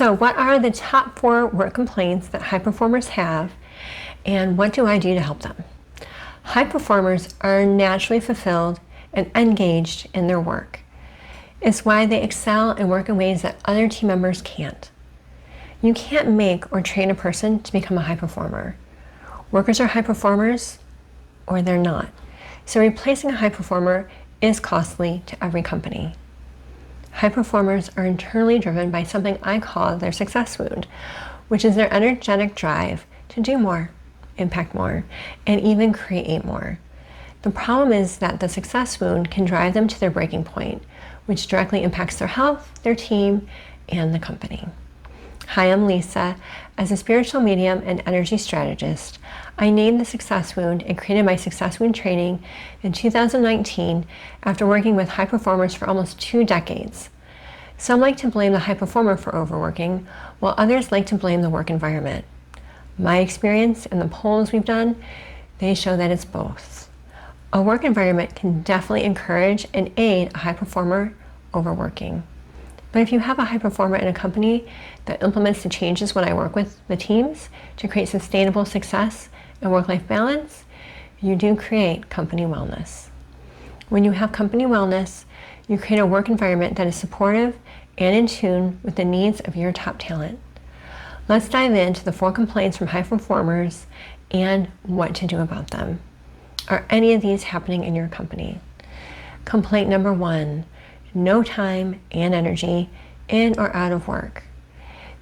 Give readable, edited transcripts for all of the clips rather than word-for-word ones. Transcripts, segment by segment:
So what are the top 4 work complaints that high performers have, and what do I do to help them? High performers are naturally fulfilled and engaged in their work. It's why they excel and work in ways that other team members can't. You can't make or train a person to become a high performer. Workers are high performers or they're not. So replacing a high performer is costly to every company. High performers are internally driven by something I call their success wound, which is their energetic drive to do more, impact more, and even create more. The problem is that the success wound can drive them to their breaking point, which directly impacts their health, their team, and the company. Hi, I'm Lisa. As a spiritual medium and energy strategist, I named the success wound and created my success wound training in 2019 after working with high performers for almost 2 decades. Some like to blame the high performer for overworking, while others like to blame the work environment. My experience and the polls we've done, they show that it's both. A work environment can definitely encourage and aid a high performer overworking. But if you have a high performer in a company that implements the changes when I work with the teams to create sustainable success and work-life balance, you do create company wellness. When you have company wellness, you create a work environment that is supportive and in tune with the needs of your top talent. Let's dive into the 4 complaints from high performers and what to do about them. Are any of these happening in your company? Complaint number 1. No time and energy in or out of work.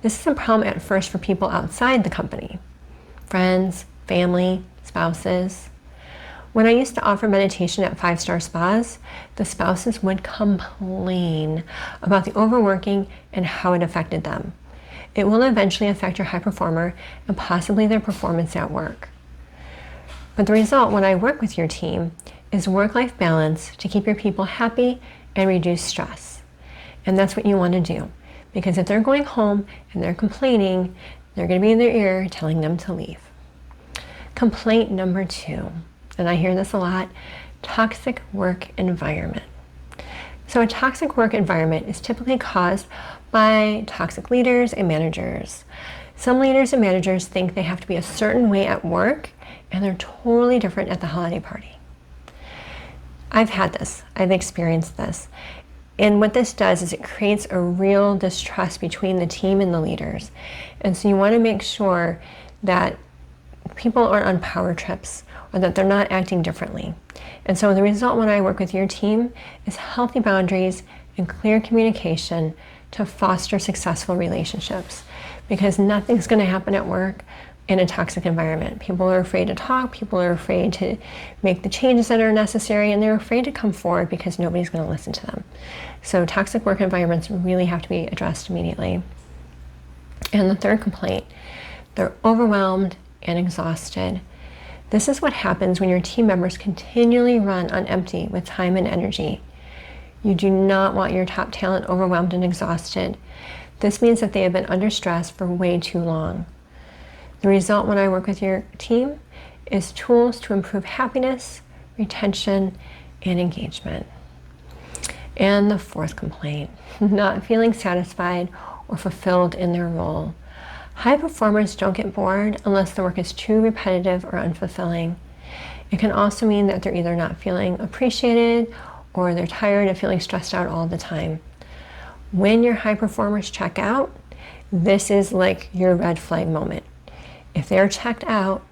This is a problem at first for people outside the company, friends, family, spouses. When I used to offer meditation at 5-star spas, the spouses would complain about the overworking and how it affected them. It will eventually affect your high performer and possibly their performance at work. But the result when I work with your team is work-life balance to keep your people happy and reduce stress. And that's what you want to do, because if they're going home and they're complaining, they're going to be in their ear telling them to leave. Complaint number 2, and I hear this a lot, toxic work environment. So a toxic work environment is typically caused by toxic leaders and managers. Some leaders and managers think they have to be a certain way at work, and they're totally different at the holiday party. I've had this, I've experienced this. And what this does is it creates a real distrust between the team and the leaders. And so you want to make sure that people aren't on power trips or that they're not acting differently. And so the result when I work with your team is healthy boundaries and clear communication to foster successful relationships, because nothing's going to happen at work in a toxic environment. People are afraid to talk, people are afraid to make the changes that are necessary, and they're afraid to come forward because nobody's going to listen to them. So toxic work environments really have to be addressed immediately. And the 3rd complaint, they're overwhelmed and exhausted. This is what happens when your team members continually run on empty with time and energy. You do not want your top talent overwhelmed and exhausted. This means that they have been under stress for way too long. The result when I work with your team is tools to improve happiness, retention, and engagement. And the 4th complaint, not feeling satisfied or fulfilled in their role. High performers don't get bored unless the work is too repetitive or unfulfilling. It can also mean that they're either not feeling appreciated or they're tired of feeling stressed out all the time. When your high performers check out, this is like your red flag moment. If they're checked out,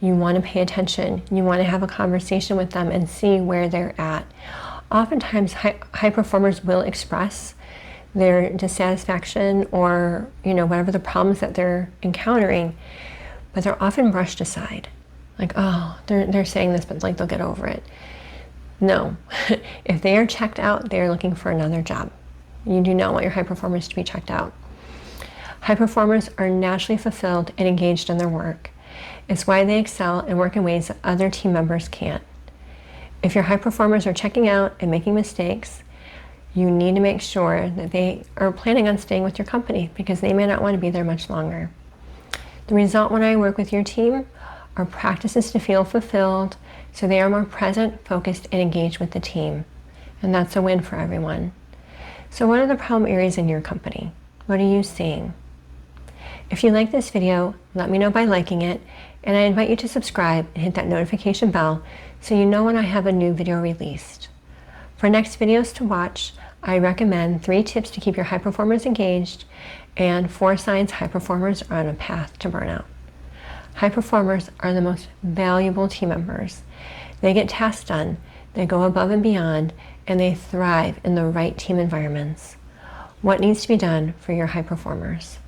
you want to pay attention. You want to have a conversation with them and see where they're at. Oftentimes, high performers will express their dissatisfaction or, whatever the problems that they're encountering, but they're often brushed aside. Like, oh, they're saying this, but like they'll get over it. No, if they are checked out, they're looking for another job. You do not want your high performers to be checked out. High performers are naturally fulfilled and engaged in their work. It's why they excel and work in ways that other team members can't. If your high performers are checking out and making mistakes, you need to make sure that they are planning on staying with your company, because they may not want to be there much longer. The result when I work with your team are practices to feel fulfilled, so they are more present, focused, and engaged with the team. And that's a win for everyone. So what are the problem areas in your company? What are you seeing? If you like this video, let me know by liking it, and I invite you to subscribe and hit that notification bell so you know when I have a new video released. For next videos to watch, I recommend 3 tips to keep your high performers engaged and 4 signs high performers are on a path to burnout. High performers are the most valuable team members. They get tasks done, they go above and beyond, and they thrive in the right team environments. What needs to be done for your high performers?